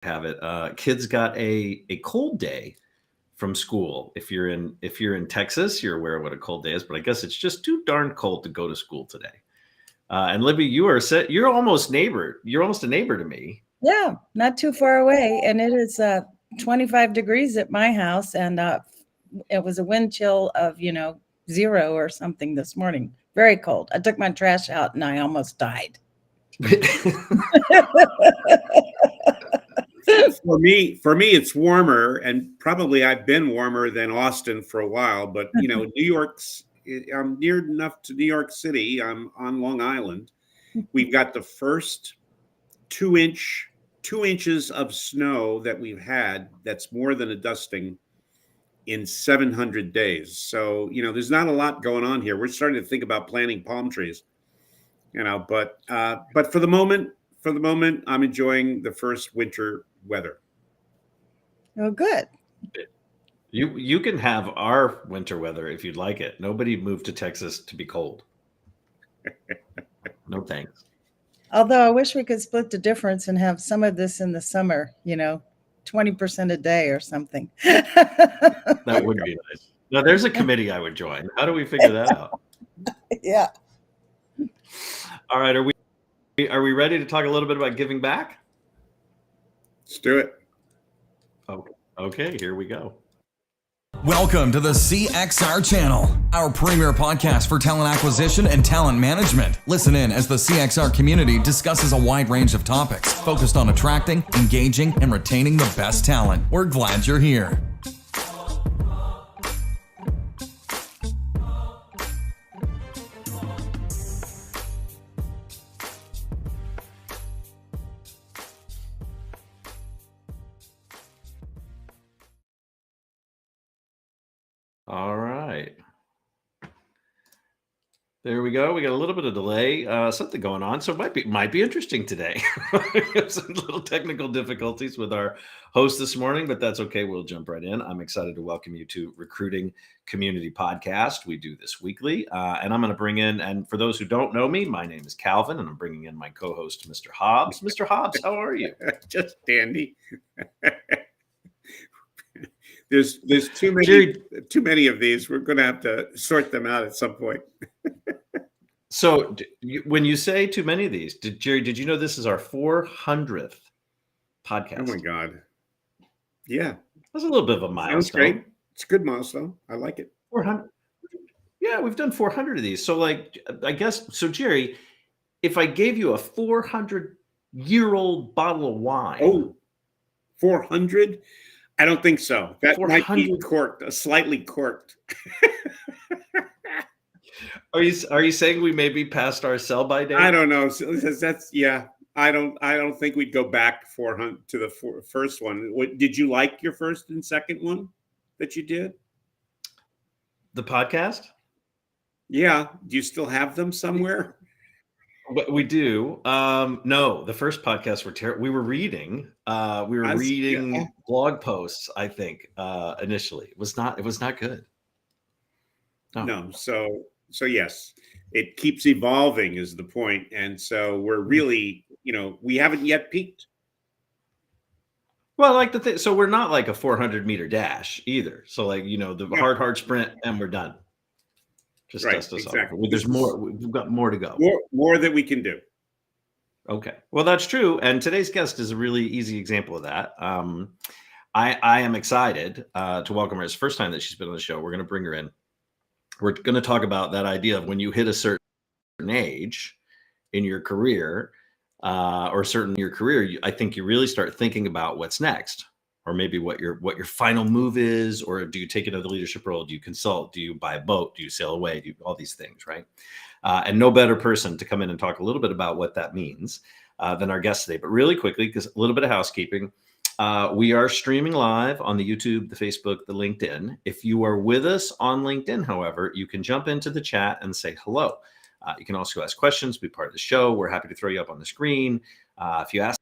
have it. Kids got a cold day from school. If you're in Texas, you're aware of what a cold day is, but I guess it's just too darn cold to go to school today. And Libby, you're almost neighbor. You're almost a neighbor to me. Yeah, not too far away. And it is 25 degrees at my house. And it was a wind chill of, 0 or something this morning. Very cold. I took my trash out and I almost died. For me, it's warmer, and probably I've been warmer than Austin for a while. But New York's, I'm near enough to New York City. I'm on Long Island. We've got the first 2 inches of snow that we've had. That's more than a dusting in 700 days. So there's not a lot going on here. We're starting to think about planting palm trees. But for the moment, I'm enjoying the first winter weather. Oh, good. You can have our winter weather if you'd like it. Nobody moved to Texas to be cold. No thanks. Although I wish we could split the difference and have some of this in the summer, 20% a day or something. That would be nice. Now, there's a committee I would join. How do we figure that out? Yeah. All right. Are we ready to talk a little bit about giving back? Let's do it. Okay, here we go. Welcome to the CXR channel, our premier podcast for talent acquisition and talent management. Listen in as the CXR community discusses a wide range of topics focused on attracting, engaging, and retaining the best talent. We're glad you're here. All right. There we go. We got a little bit of delay, something going on. So it might be interesting today. We have some little technical difficulties with our host this morning, but that's okay. We'll jump right in. I'm excited to welcome you to Recruiting Community Podcast. We do this weekly, and I'm going to bring in, and for those who don't know me, my name is Calvin, and I'm bringing in my co-host, Mr. Hobbs. Mr. Hobbs, how are you? Just dandy. There's too many of these. We're going to have to sort them out at some point. So when you say too many of these, Jerry, did you know this is our 400th podcast? Oh my God. Yeah. That's a little bit of a milestone. Sounds great. It's a good milestone. I like it. 400. Yeah, we've done 400 of these. So I guess, so Jerry, if I gave you a 400-year-old bottle of wine. Oh, 400? I don't think so. That might be corked, slightly corked. Are you saying we may be past our sell-by date? I don't know. I don't think we'd go back 400 to the first one. Did you like your first and second one that you did? The podcast? Yeah. Do you still have them somewhere? We do. No, the first podcast were terrible. We were reading. Blog posts. I think initially it was not good. No. So yes, it keeps evolving is the point, and so we're really, we haven't yet peaked. Well, so we're not like a 400-meter dash either. So the hard sprint, and we're done. Just right, dust us exactly. off. There's more. We've got more to go. More that we can do. Okay. Well, that's true. And today's guest is a really easy example of that. I am excited to welcome her. It's the first time that she's been on the show. We're going to bring her in. We're going to talk about that idea of when you hit a certain age in your career, I think you really start thinking about what's next. Or maybe what your final move is, or do you take another leadership role? Do you consult? Do you buy a boat? Do you sail away? Do you, all these things, right? And no better person to come in and talk a little bit about what that means than our guest today. But really quickly, because a little bit of housekeeping, we are streaming live on the YouTube, the Facebook, the LinkedIn. If you are with us on LinkedIn, however, you can jump into the chat and say hello. You can also ask questions, be part of the show. We're happy to throw you up on the screen. If you ask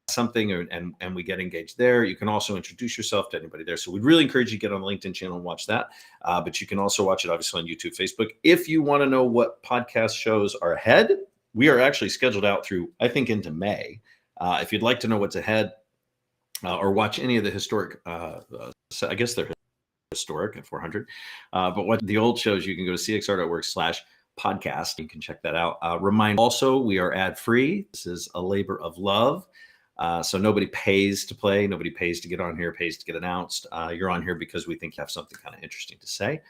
something and we get engaged there, you can also introduce yourself to anybody there. So we'd really encourage you to get on the LinkedIn channel and watch that. But you can also watch it obviously on YouTube, Facebook. If you want to know what podcast shows are ahead, we are actually scheduled out through, I think, into May. If you'd like to know what's ahead, or watch any of the historic, I guess they're historic at 400, but what the old shows, you can go to cxr.org/podcast. You can check that out. Remind also, we are ad free. This is a labor of love. So nobody pays to play. Nobody pays to get on here, pays to get announced. You're on here because we think you have something kind of interesting to say.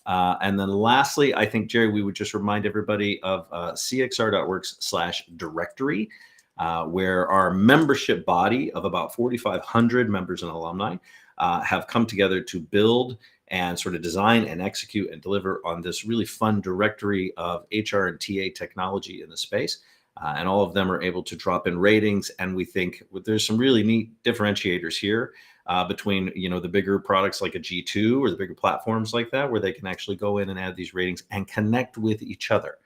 And then lastly, I think, Jerry, we would just remind everybody of cxr.org/directory, where our membership body of about 4,500 members and alumni have come together to build and sort of design and execute and deliver on this really fun directory of HR and TA technology in the space. And all of them are able to drop in ratings. And we think there's some really neat differentiators here between, the bigger products like a G2 or the bigger platforms like that, where they can actually go in and add these ratings and connect with each other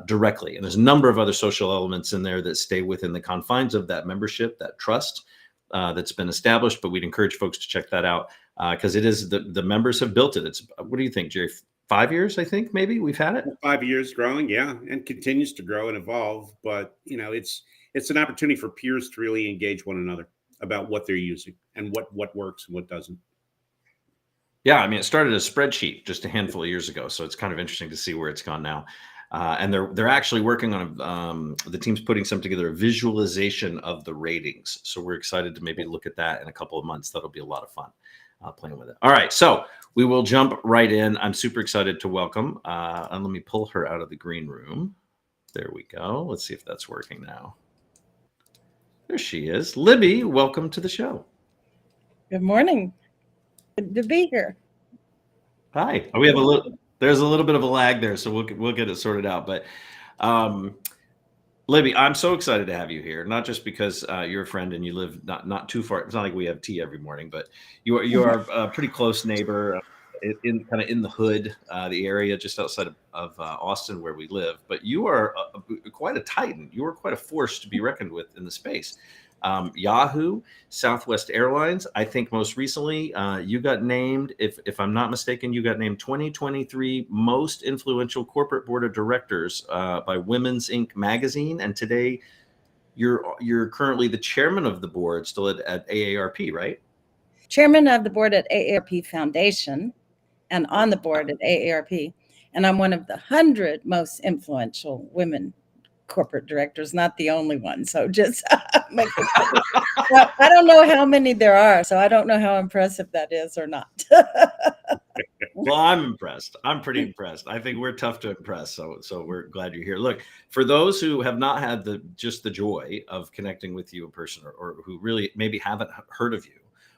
directly. And there's a number of other social elements in there that stay within the confines of that membership, that trust that's been established. But we'd encourage folks to check that out because it is the members have built it. It's, what do you think, Jerry? 5 years, I think, maybe we've had it. 5 years growing, yeah, and continues to grow and evolve. But it's an opportunity for peers to really engage one another about what they're using and what works and what doesn't. Yeah, I mean, it started as a spreadsheet just a handful of years ago, so it's kind of interesting to see where it's gone now. And they're actually working on the team's putting some together, a visualization of the ratings. So we're excited to maybe look at that in a couple of months. That'll be a lot of fun playing with it. All right, so we will jump right in. I'm super excited to welcome, and let me pull her out of the green room. There we go. Let's see if that's working now. There she is. Libby, welcome to the show. Good morning. Good to be here. Hi. We have there's a little bit of a lag there, so we'll get it sorted out. But Libby, I'm so excited to have you here, not just because you're a friend and you live not too far. It's not like we have tea every morning, but you are a pretty close neighbor in the hood, the area just outside of Austin where we live. But you are quite a titan. You are quite a force to be reckoned with in the space. Yahoo, Southwest Airlines. I think most recently you got named, if I'm not mistaken, you got named 2023 most influential corporate board of directors by Women's Inc. magazine. And today you're currently the chairman of the board still at AARP, right? Chairman of the board at AARP Foundation and on the board at AARP. And I'm one of the 100 most influential women corporate directors, not the only one. So just make it well, I don't know how many there are, so I don't know how impressive that is or not. Well, I'm impressed. I'm pretty impressed. I think we're tough to impress. So we're glad you're here. Look, for those who have not had the joy of connecting with you in person or who really maybe haven't heard of you,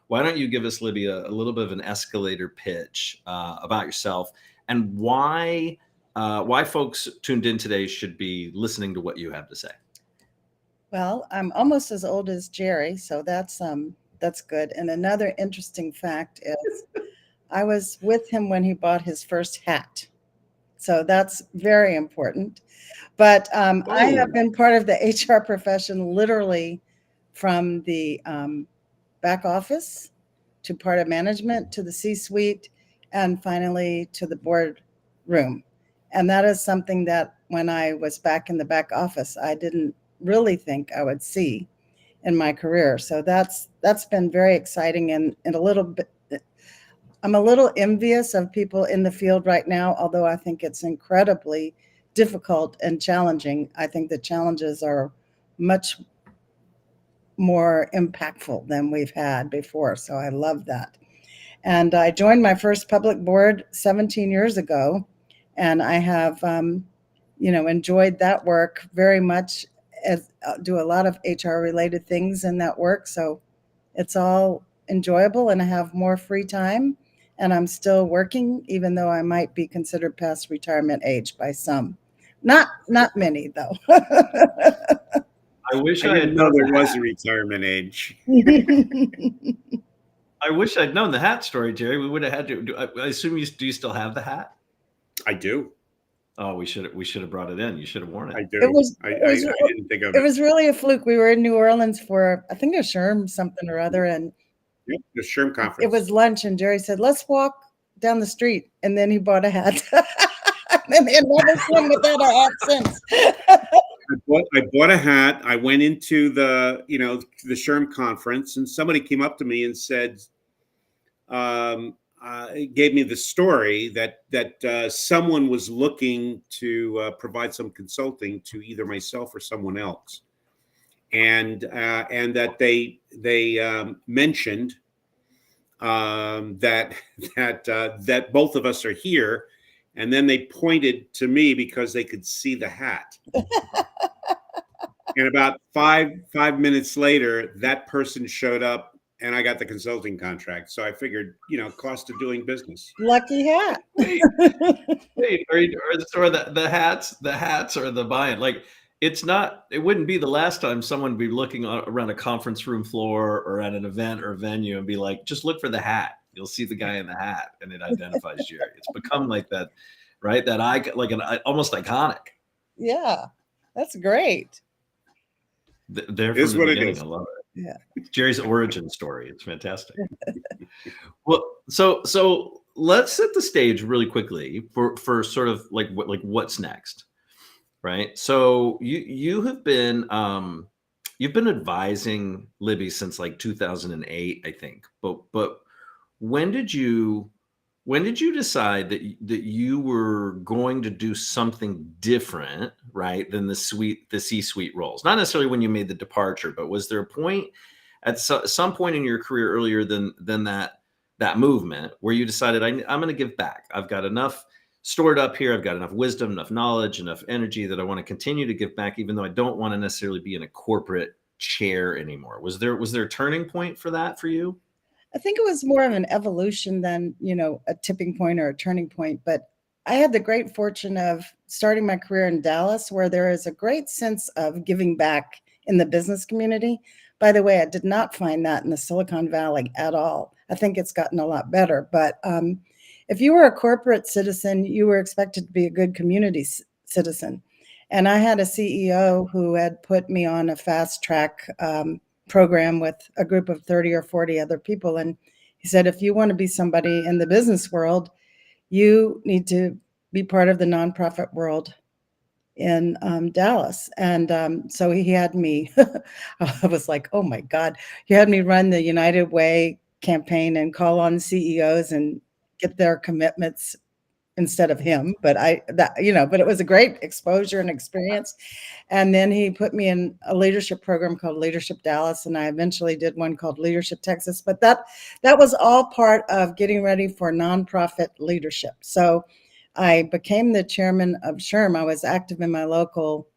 why don't you give us, Libby, a little bit of an escalator pitch about yourself and why folks tuned in today should be listening to what you have to say. Well, I'm almost as old as Jerry, so that's good. And another interesting fact is I was with him when he bought his first hat. So that's very important. But I have been part of the HR profession literally from the back office to part of management to the C-suite and finally to the board room. And that is something that when I was back in the back office, I didn't really think I would see in my career. So that's been very exciting and a little bit, I'm a little envious of people in the field right now, although I think it's incredibly difficult and challenging. I think the challenges are much more impactful than we've had before. So I love that. And I joined my first public board 17 years ago. And I have, enjoyed that work very much, as do a lot of HR related things in that work. So it's all enjoyable and I have more free time and I'm still working, even though I might be considered past retirement age by some. Not many though. I wish I didn't know there was a retirement age. I wish I'd known the hat story, Jerry. We would have had to. I assume do you still have the hat? I do. Oh, we should have brought it in. You should have worn it. I do. I didn't think of it. It was really a fluke. We were in New Orleans for, I think, a SHRM something or other. And yep, the SHRM conference. It was lunch and Jerry said, let's walk down the street. And then he bought a hat. And never seen without a hat since. bought a hat. I went into the SHRM conference, and somebody came up to me and said, gave me the story that someone was looking to provide some consulting to either myself or someone else, and that they mentioned that both of us are here, and then they pointed to me because they could see the hat. And about five minutes later, that person showed up, and I got the consulting contract. So I figured, cost of doing business. Lucky hat. Wait, or the hats or the buy-in. Like, it wouldn't be the last time someone would be looking around a conference room floor or at an event or a venue and be like, just look for the hat. You'll see the guy in the hat, and it identifies Jerry. It's become like that, right? That like an almost iconic. Yeah, that's great. There from the beginning. I love it. Yeah. Jerry's origin story. It's fantastic. Well, so let's set the stage really quickly for sort of like what's next, right? So you have been you've been advising Libby since like 2008, I think. But when did you decide that you were going to do something different, right, than the C-suite roles? Not necessarily when you made the departure, but was there a point at some point in your career earlier than that movement where you decided, I'm going to give back? I've got enough stored up here. I've got enough wisdom, enough knowledge, enough energy that I want to continue to give back, even though I don't want to necessarily be in a corporate chair anymore. Was there a turning point for that for you? I think it was more of an evolution than, a tipping point or a turning point. But I had the great fortune of starting my career in Dallas, where there is a great sense of giving back in the business community. By the way, I did not find that in the Silicon Valley at all. I think it's gotten a lot better. But if you were a corporate citizen, you were expected to be a good community citizen. And I had a CEO who had put me on a fast track program with a group of 30 or 40 other people. And he said, if you want to be somebody in the business world, you need to be part of the nonprofit world in Dallas. And so he had me, I was like, oh my God, he had me run the United Way campaign and call on CEOs and get their commitments instead of him. But but it was a great exposure and experience. And then he put me in a leadership program called Leadership Dallas, and I eventually did one called Leadership Texas. But that was all part of getting ready for nonprofit leadership. So I became the chairman of SHRM. I was active in my local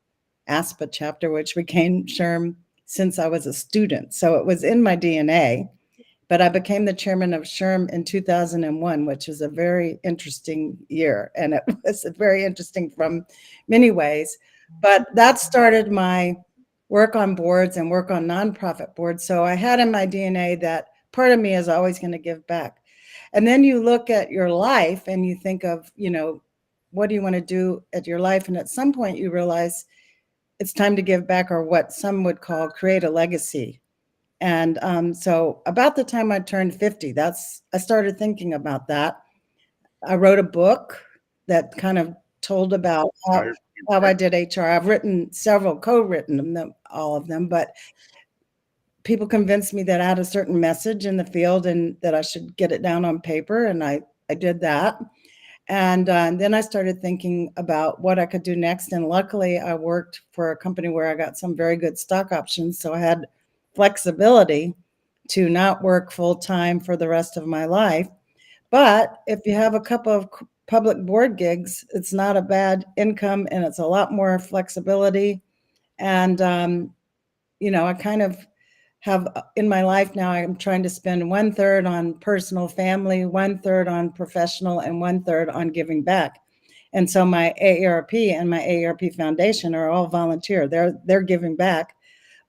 ASPA chapter, which became SHRM since I was a student. So it was in my DNA. But I became the chairman of SHRM in 2001, which was a very interesting year. And it was very interesting from many ways. But that started my work on boards and work on nonprofit boards. So I had in my DNA that part of me is always going to give back. And then you look at your life and you think of, what do you want to do at your life? And at some point you realize it's time to give back, or what some would call create a legacy. And so about the time I turned 50, I started thinking about that. I wrote a book that kind of told about how I did HR. I've written several, co-written them, all of them, but people convinced me that I had a certain message in the field and that I should get it down on paper. And I did that. And then I started thinking about what I could do next. And luckily I worked for a company where I got some very good stock options. So I had flexibility to not work full time for the rest of my life. But if you have a couple of public board gigs, it's not a bad income, and it's a lot more flexibility. And, I kind of have in my life now, I'm trying to spend 1/3 on personal family, 1/3 on professional, and 1/3 on giving back. And so my AARP and my AARP Foundation are all volunteer. They're giving back.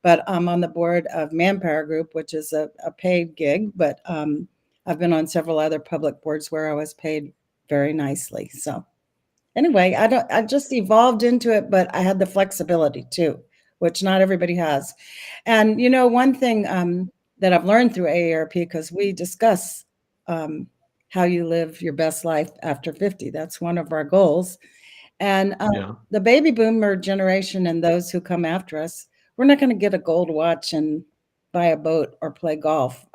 But I'm on the board of Manpower Group, which is a paid gig. But I've been on several other public boards where I was paid very nicely. So anyway, I just evolved into it, but I had the flexibility too, which not everybody has. And, one thing that I've learned through AARP, because we discuss how you live your best life after 50. That's one of our goals. And Yeah. the baby boomer generation and those who come after us, we're not going to get a gold watch and buy a boat or play golf.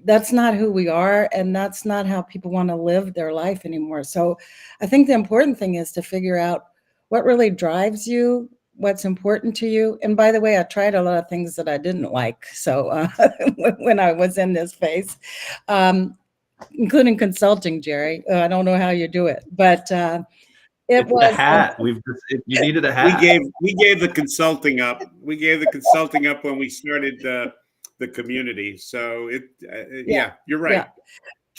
That's not who we are, and that's not how people want to live their life anymore. So I think the important thing is to figure out what really drives you, what's important to you. And by the way, I tried a lot of things that I didn't like. So when I was in this phase, including consulting, Jerry, I don't know how you do it, but it It's the was hat. You needed a hat. We gave the consulting up. We gave the consulting up when we started the community. So yeah, you're right. yeah.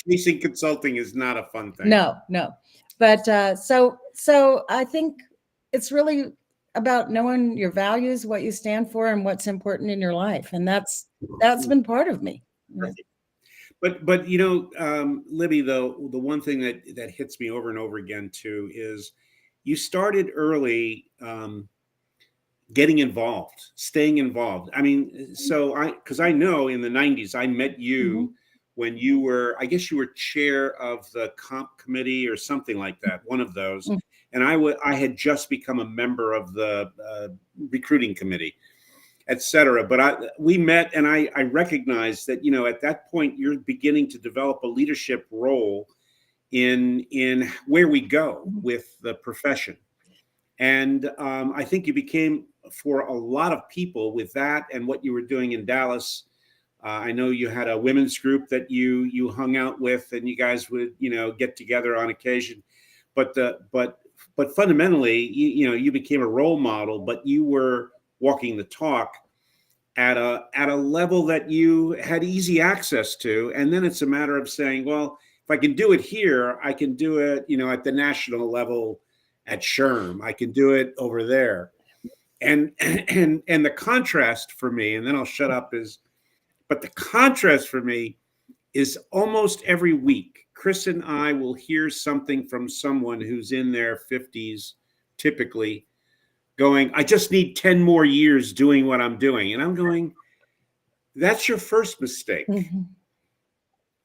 Chasing consulting is not a fun thing. No. But so I think it's really about knowing your values, what you stand for, and what's important in your life, and that's been part of me. But Libby, though, the one thing that hits me over and over again too is you started early, getting involved, staying involved. I mean, because I know in the 90s I met you when you were, I guess you were chair of the comp committee or something like that, one of those. And I had just become a member of the recruiting committee, et cetera. But we met, and I recognized that, at that point you're beginning to develop a leadership role in where we go with the profession. And I think you became, for a lot of people, with that and what you were doing in Dallas. I know you had a women's group that you hung out with, and you guys would get together on occasion. But fundamentally, you became a role model, but you were walking the talk at a level that you had easy access to. And then it's a matter of saying, well, if I can do it here, I can do it, at the national level at SHRM. I can do it over there. And the contrast for me, and then I'll shut up, but the contrast for me is almost every week, Chris and I will hear something from someone who's in their 50s, typically, going, I just need 10 more years doing what I'm doing. And I'm going, that's your first mistake.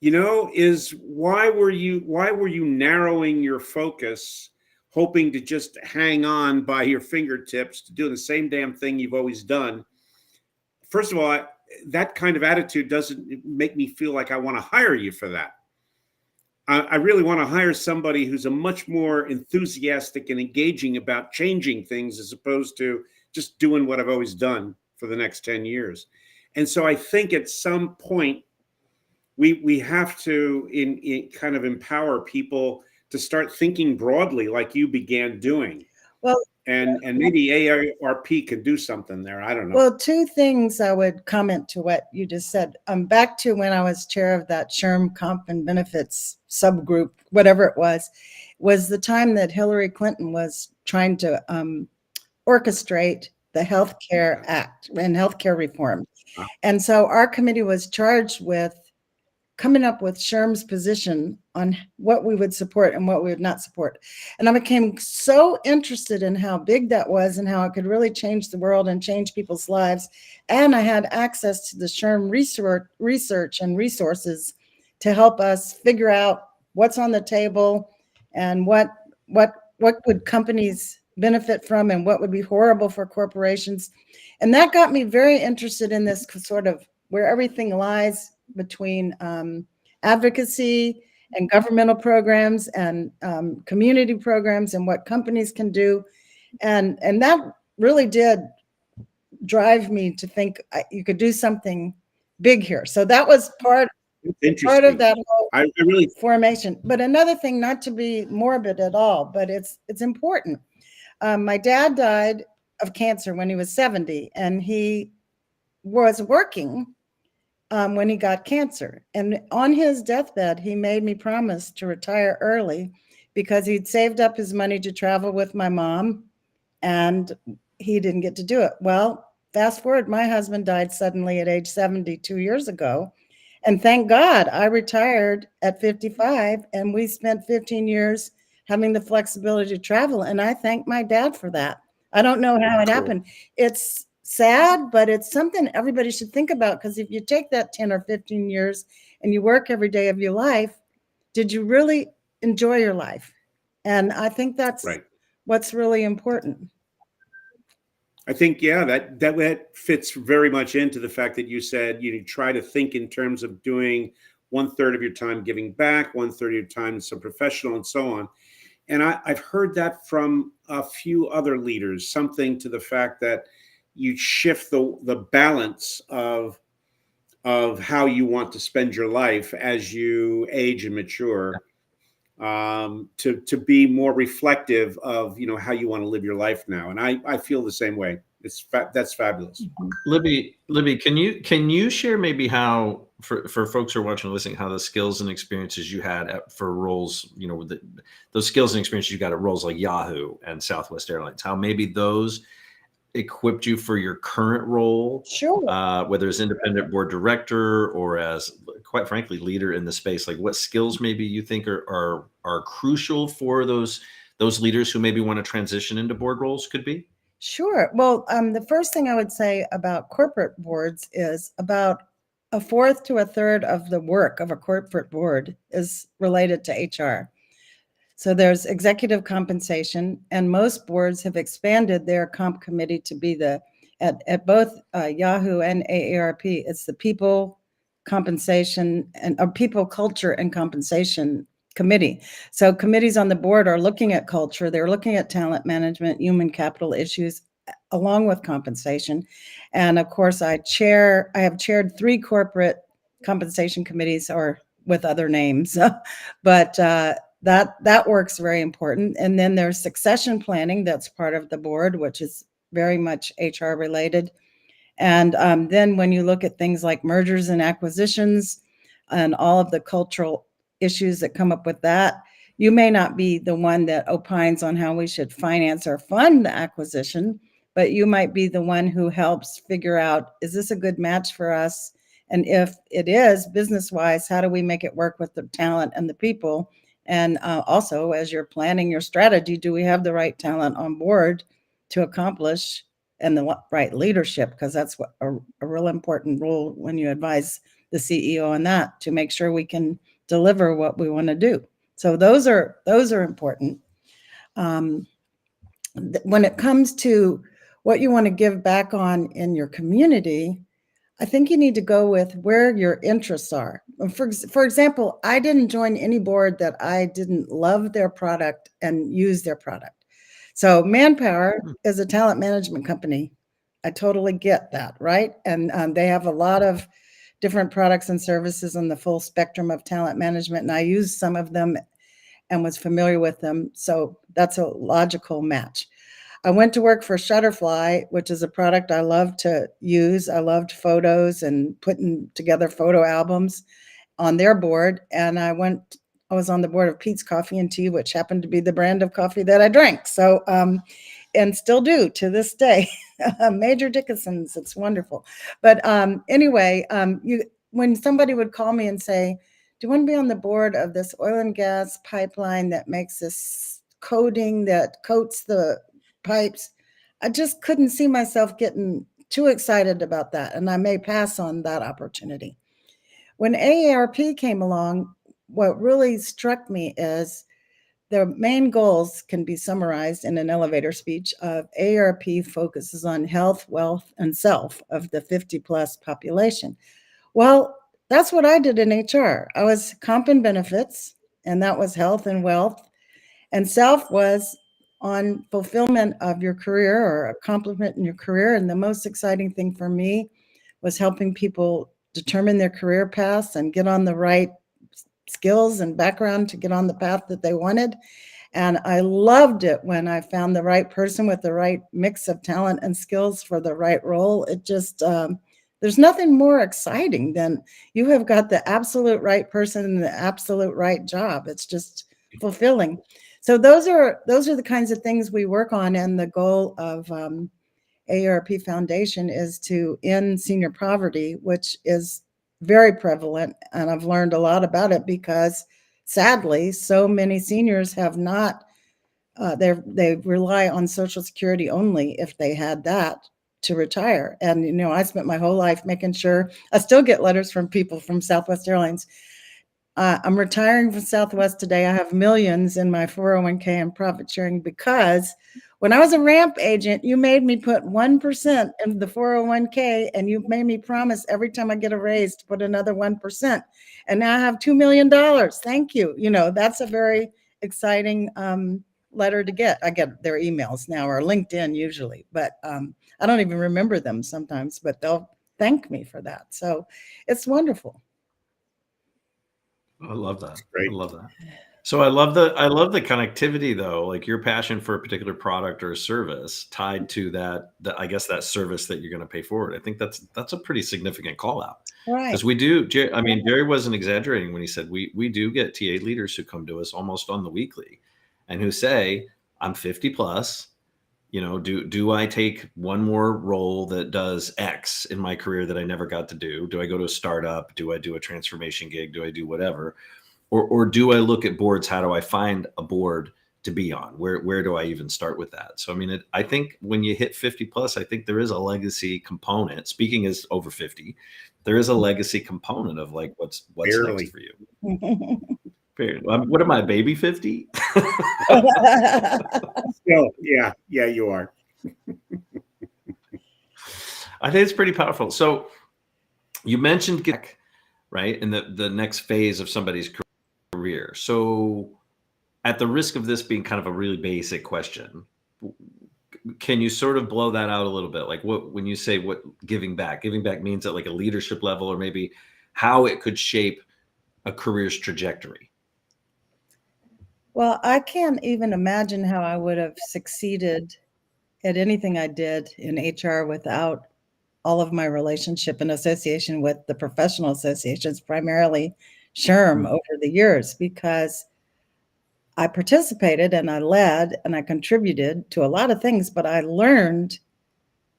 Is why were you narrowing your focus, hoping to just hang on by your fingertips to do the same damn thing you've always done? First of all, that kind of attitude doesn't make me feel like I want to hire you for that. I really want to hire somebody who's a much more enthusiastic and engaging about changing things, as opposed to just doing what I've always done for the next 10 years. And so I think at some point we have to kind of empower people to start thinking broadly, like you began doing. Well, and maybe AARP can do something there. I don't know. Well, two things I would comment to what you just said. Back to when I was chair of that SHRM Comp and Benefits subgroup, whatever it was the time that Hillary Clinton was trying to orchestrate the Health Care Act and healthcare reform. And so our committee was charged with coming up with SHRM's position on what we would support and what we would not support. And I became so interested in how big that was and how it could really change the world and change people's lives. And I had access to the SHRM research and resources to help us figure out what's on the table and what would companies benefit from and what would be horrible for corporations. And that got me very interested in this sort of where everything lies between advocacy and governmental programs and community programs and what companies can do. And that really did drive me to think you could do something big here. So that was part of that whole formation. But another thing, not to be morbid at all, but it's important. My dad died of cancer when he was 70, and he was working when he got cancer. And on his deathbed, he made me promise to retire early because he'd saved up his money to travel with my mom, and he didn't get to do it. Well, fast forward, my husband died suddenly at age 72 years ago. And thank God I retired at 55, and we spent 15 years having the flexibility to travel. And I thank my dad for that. I don't know how it happened. It's sad, but it's something everybody should think about, because if you take that 10 or 15 years and you work every day of your life, did you really enjoy your life? And I think that's Right. what's really important. I think, yeah, that fits very much into the fact that you said you try to think in terms of doing 1/3 of your time giving back, 1/3 of your time as a professional, and so on. And I've heard that from a few other leaders, something to the fact that you shift the balance of how you want to spend your life as you age and mature, to be more reflective of how you want to live your life now. And I feel the same way. That's fabulous. Libby, can you share maybe how for folks who are watching and listening, how the skills and experiences you had for roles, those skills and experiences you got at roles like Yahoo and Southwest Airlines, how maybe those equipped you for your current role, Sure. whether as independent board director or as, quite frankly, leader in the space? Like, what skills maybe you think are crucial for those leaders who maybe want to transition into board roles could be? Sure. Well, the first thing I would say about corporate boards is about 1/4 to 1/3 of the work of a corporate board is related to HR. So there's executive compensation, and most boards have expanded their comp committee to be at both Yahoo and AARP, it's the people compensation and people culture and compensation committee. So committees on the board are looking at culture, they're looking at talent management, human capital issues, along with compensation. And of course, I have chaired 3 corporate compensation committees, or with other names, but that works very important. And then there's succession planning that's part of the board, which is very much HR related. And then when you look at things like mergers and acquisitions and all of the cultural issues that come up with that, you may not be the one that opines on how we should finance or fund the acquisition, but you might be the one who helps figure out, is this a good match for us? And if it is, business-wise, how do we make it work with the talent and the people? And also, as you're planning your strategy, do we have the right talent on board to accomplish, and the right leadership? Because that's what a real important role when you advise the CEO on that, to make sure we can deliver what we want to do. So those are important. When it comes to what you want to give back on in your community, I think you need to go with where your interests are. For example, I didn't join any board that I didn't love their product and use their product. So Manpower is a talent management company. I totally get that, right? And they have a lot of different products and services on the full spectrum of talent management. And I used some of them and was familiar with them. So that's a logical match. I went to work for Shutterfly, which is a product I love to use. I loved photos and putting together photo albums on their board. And I was on the board of Pete's Coffee and Tea, which happened to be the brand of coffee that I drank. So, and still do to this day. Major Dickinson's, it's wonderful. But anyway, when somebody would call me and say, do you want to be on the board of this oil and gas pipeline that makes this coating that coats the pipes, I just couldn't see myself getting too excited about that, and I may pass on that opportunity. When AARP came along, what really struck me is the main goals can be summarized in an elevator speech of AARP focuses on health, wealth, and self of the 50+ population. Well, that's what I did in HR. I was comp and benefits, and that was health and wealth, and self was on fulfillment of your career or accomplishment in your career. And the most exciting thing for me was helping people determine their career paths and get on the right skills and background to get on the path that they wanted. And I loved it when I found the right person with the right mix of talent and skills for the right role. It just, there's nothing more exciting than you have got the absolute right person in the absolute right job. It's just fulfilling. So those are the kinds of things we work on. And the goal of AARP Foundation is to end senior poverty, which is very prevalent. And I've learned a lot about it because sadly, so many seniors have not, they rely on Social Security only if they had that to retire. And, I spent my whole life making sure, I still get letters from people from Southwest Airlines. I'm retiring from Southwest today. I have millions in my 401k and profit sharing because when I was a ramp agent, you made me put 1% in the 401k and you made me promise every time I get a raise to put another 1%. And now I have $2 million. Thank you. That's a very exciting letter to get. I get their emails now or LinkedIn usually, but I don't even remember them sometimes, but they'll thank me for that. So it's wonderful. I love that. Great. I love that. So I love the connectivity though, like your passion for a particular product or service tied to that I guess that service that you're going to pay forward. I think that's a pretty significant call out. Right. Because we do, I mean, Jerry wasn't exaggerating when he said we do get TA leaders who come to us almost on the weekly and who say, I'm 50 plus, do I take one more role that does X in my career that I never got to do? Do I go to a startup? Do I do a transformation gig? Do I do whatever? Or do I look at boards? How do I find a board to be on? Where do I even start with that? So, I mean, I think when you hit 50 plus, I think there is a legacy component. Speaking as over 50, there is a legacy component of like, what's Barely. next for you? What am I, baby 50? Still, yeah, you are. I think it's pretty powerful. So you mentioned right? In the next phase of somebody's career. So at the risk of this being kind of a really basic question, can you sort of blow that out a little bit? Like when you say what giving back means at like a leadership level, or maybe how it could shape a career's trajectory? Well, I can't even imagine how I would have succeeded at anything I did in HR without all of my relationship and association with the professional associations, primarily SHRM, over the years, because I participated and I led and I contributed to a lot of things, but I learned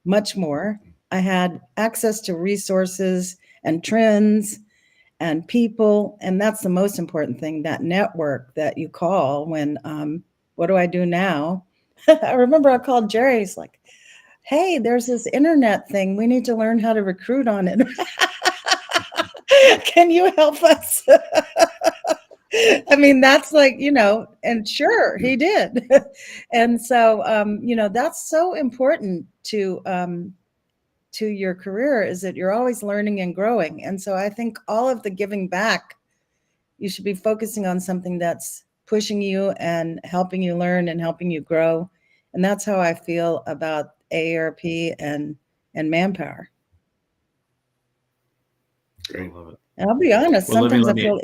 much more. I had access to resources and trends and people, and that's the most important thing, that network that you call when, what do I do now? I remember I called Jerry. He's like, hey, there's this internet thing. We need to learn how to recruit on it. Can you help us? I mean, that's like, and sure, he did. And so, that's so important to your career, is that you're always learning and growing. And so I think all of the giving back, you should be focusing on something that's pushing you and helping you learn and helping you grow. And that's how I feel about AARP and Manpower. I love it. And I'll be honest, Well, sometimes I feel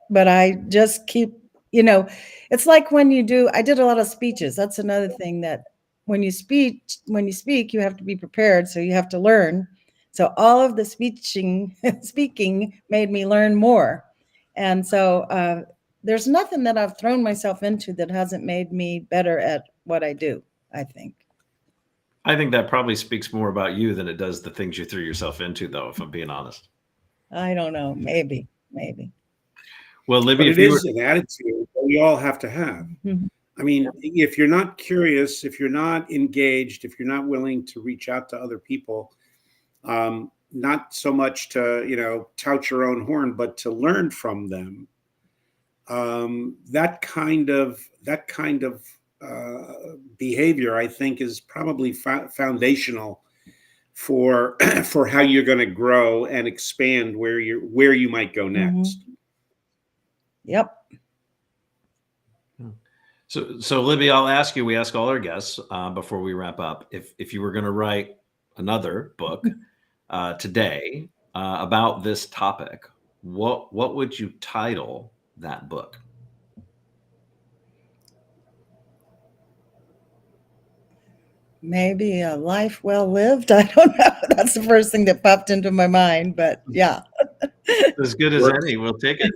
but I just keep, it's like when I did a lot of speeches. That's another thing, that when you speak, you have to be prepared. So you have to learn. So all of the speaking made me learn more. And so there's nothing that I've thrown myself into that hasn't made me better at what I do, I think. I think that probably speaks more about you than it does the things you threw yourself into, though, if I'm being honest. I don't know. Maybe. Well, Libby, but it is an attitude that we all have to have. Mm-hmm. I mean, if you're not curious, if you're not engaged, if you're not willing to reach out to other people, not so much to, tout your own horn, but to learn from them, that kind of behavior, I think, is probably foundational for how you're going to grow and expand where you might go next. Mm-hmm. Yep. So Libby, I'll ask you, we ask all our guests before we wrap up, if you were going to write another book today about this topic, what would you title that book? Maybe A Life Well Lived. I don't know. That's the first thing that popped into my mind, but yeah. As good as any, we'll take it.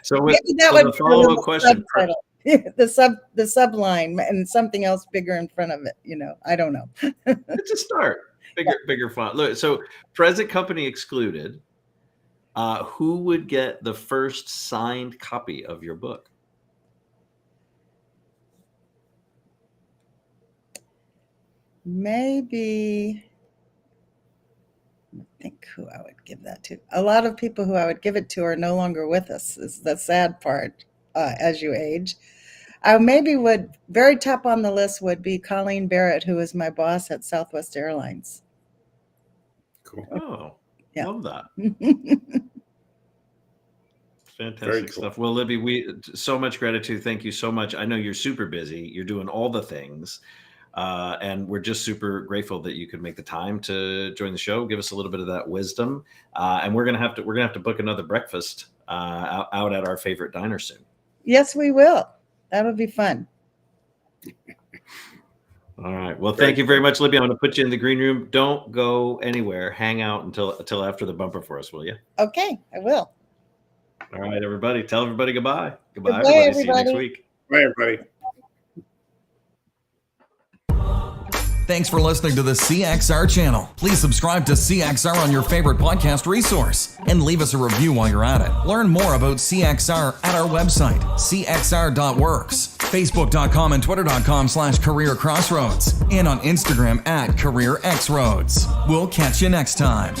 So maybe that would the follow-up question. The subline and something else bigger in front of it. I don't know. It's a start. Bigger font. Look, so present company excluded. Who would get the first signed copy of your book? Maybe think who I would give that to. A lot of people who I would give it to are no longer with us, is the sad part as you age. I maybe would, very top on the list would be Colleen Barrett, who was my boss at Southwest Airlines. Cool. Oh, Yeah. love that. Very Fantastic cool. stuff. Well, Libby, we so much gratitude. Thank you so much. I know you're super busy. You're doing all the things. And we're just super grateful that you could make the time to join the show, give us a little bit of that wisdom. And we're gonna have to book another breakfast out at our favorite diner soon. Yes, we will. That'll be fun. All right. Well, thank you very much, Libby. I'm going to put you in the green room. Don't go anywhere. Hang out until after the bumper for us, will you? Okay, I will. All right, everybody. Tell everybody goodbye. Goodbye, Goodbye, everybody. See you next everybody. week. Bye, everybody. Thanks for listening to the CXR channel. Please subscribe to CXR on your favorite podcast resource and leave us a review while you're at it. Learn more about CXR at our website, cxr.works, facebook.com and twitter.com/careercrossroads, and on Instagram at careerxroads. We'll catch you next time.